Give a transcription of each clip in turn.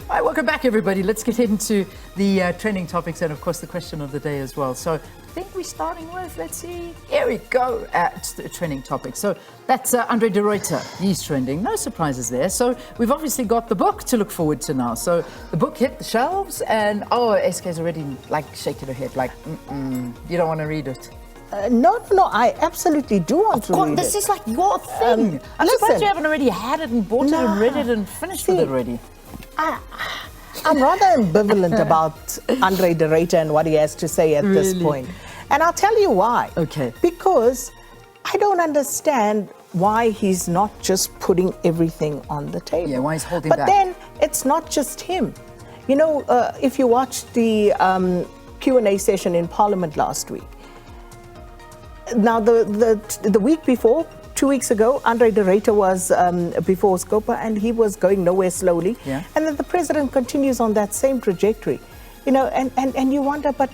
All right, welcome back, everybody. Let's get into the trending topics and, of course, the question of the day as well. So I think we're starting with, let's see, here we go, at the trending topic. So that's Andre de Ruyter. He's trending. No surprises there. So we've obviously got the book to look forward to now. So the book hit the shelves and, SK's already, shaking her head, you don't want to read it. No, I absolutely do want to read it. This is like your thing. I'm surprised you haven't already had it and bought it and read it and finished with it already. I'm rather ambivalent about Andre de Ruyter and what he has to say at this point. And I'll tell you why. Okay. Because I don't understand why he's not just putting everything on the table. Yeah, why he's holding back. But then it's not just him. You know, if you watched the Q&A session in Parliament last week, now the week before, 2 weeks ago, Andre de Ruyter was before Scopa and he was going nowhere slowly. Yeah. And then the president continues on that same trajectory. You know, and you wonder, but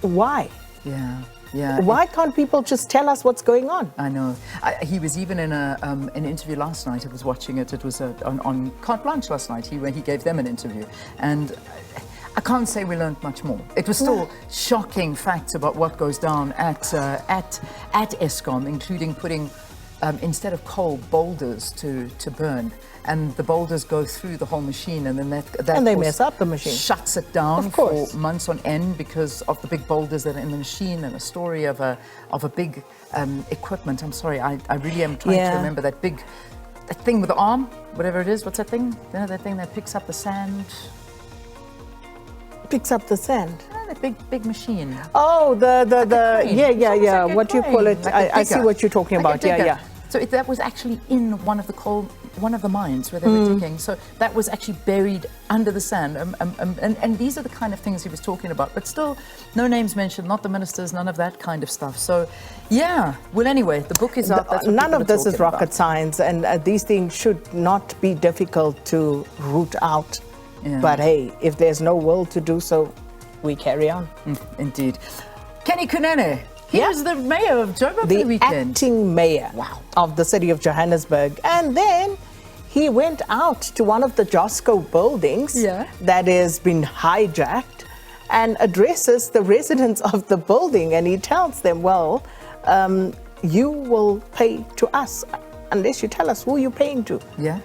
why? Yeah. Why can't people just tell us what's going on? I know. He was even in an interview last night. I was watching it. It was on Carte Blanche last night. He gave them an interview. And I can't say we learned much more. It was still shocking facts about what goes down at Eskom, including putting, instead of coal, boulders to burn. And the boulders go through the whole machine, and then that and they mess up the machine. Shuts it down for months on end because of the big boulders that are in the machine, and a story of a big equipment. I'm sorry, I really am trying to remember that thing with the arm, whatever it is. What's that thing? You know, that thing that picks up the sand. Picks up the sand. That big machine. Oh, yeah. What you call it? I see what you're talking about. Yeah. So that was actually in one of the mines where they were digging. So that was actually buried under the sand. And these are the kind of things he was talking about. But still, no names mentioned, not the ministers, none of that kind of stuff. So, yeah. Well, anyway, the book is out. That's what none of this is rocket about. science. And these things should not be difficult to root out. Yeah. But hey, if there's no will to do so, we carry on. Indeed. Kenny Kunene. He was the mayor of Joburg for the weekend. The acting mayor of the city of Johannesburg. And then he went out to one of the Josco buildings that has been hijacked and addresses the residents of the building. And he tells them, well, you will pay to us unless you tell us who you're paying to. Yeah.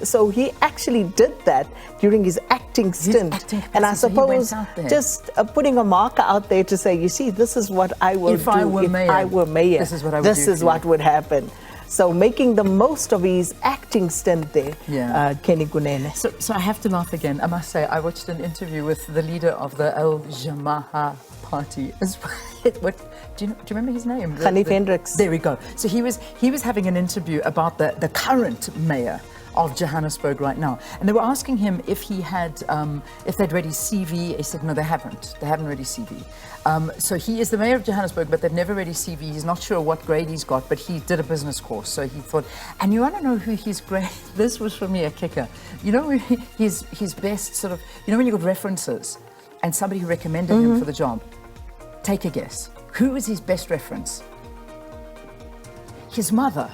So he actually did that during his acting stint. And I suppose just putting a marker out there to say, you see, this is what I will do if I were mayor. This is what I would do. This is what would happen. So making the most of his acting stint there, Kenny Kunene. So I have to laugh again. I must say, I watched an interview with the leader of the Al Jamaah party. Do you remember his name? Hanif Hendricks. There we go. So he was having an interview about the current mayor of Johannesburg right now, and they were asking him if he had if they'd read his CV. He said no, they haven't read his CV. So he is the mayor of Johannesburg, but they've never read his CV. He's not sure what grade he's got, but he did a business course. So he thought, and you want to know who his grade? This was for me a kicker. You know, his best sort of, you know, when you got references and somebody who recommended him for the job. Take a guess. Who is his best reference? His mother.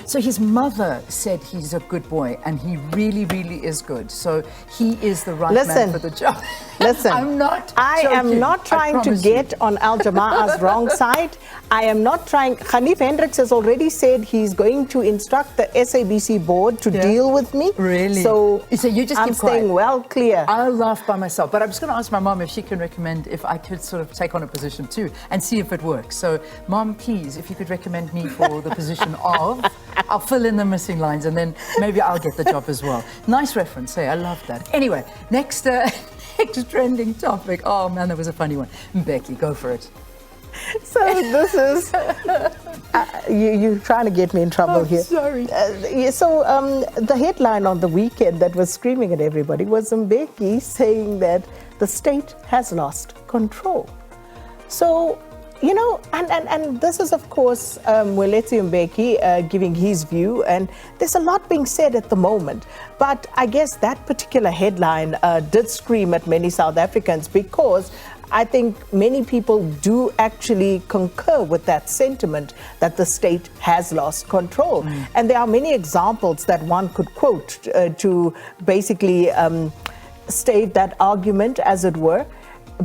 So his mother said he's a good boy, and he really, really is good. So he is the right man for the job. Listen, I am not trying to get on Al Jamaah's wrong side. I am not trying. Hanif Hendricks has already said he's going to instruct the SABC board to deal with me. Really? So you just I'm keep quiet. staying well clear. I'll laugh by myself, but I'm just going to ask my mom if she can recommend if I could sort of take on a position too and see if it works. So, Mom, please, if you could recommend me for the position of, I'll fill in the missing lines and then maybe I'll get the job as well. Nice reference, hey, I love that. Anyway, next trending topic. Oh man, that was a funny one. Mbeki, go for it. So this is you're trying to get me in trouble here. Sorry. The headline on the weekend that was screaming at everybody was Mbeki saying that the state has lost control. So, you know, and this is of course Mweleti Mbeki giving his view, and there's a lot being said at the moment. But I guess that particular headline did scream at many South Africans, because I think many people do actually concur with that sentiment that the state has lost control. And there are many examples that one could quote to basically state, that argument, as it were.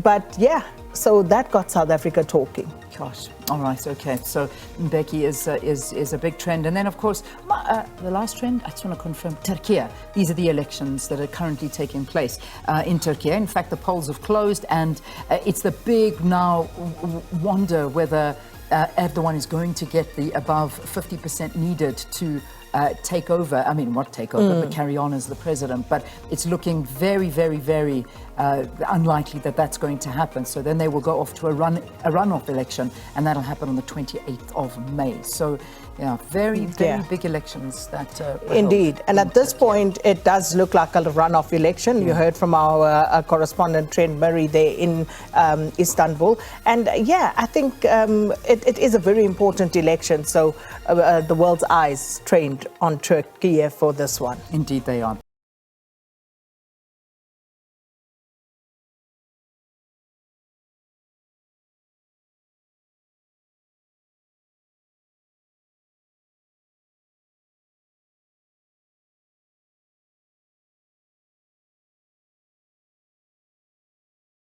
But yeah, so that got South Africa talking. Gosh, all right, okay. So Mbeki is a big trend. And then, of course, the last trend, I just want to confirm, Turkey. These are the elections that are currently taking place in Turkey. In fact, the polls have closed, and it's the big now wonder whether Erdogan is going to get the above 50% needed to take over. I mean, not take over, but carry on as the president. But it's looking very, very, very unlikely that that's going to happen. So then they will go off to a runoff election, and that'll happen on the 28th of May. So, yeah, very, very big elections that. Indeed, and at this point, it does look like a runoff election. You heard from our correspondent Trent Murray there in Istanbul, and yeah, I think it is a very important election. So the world's eyes trained on Turkey for this one. Indeed, they are.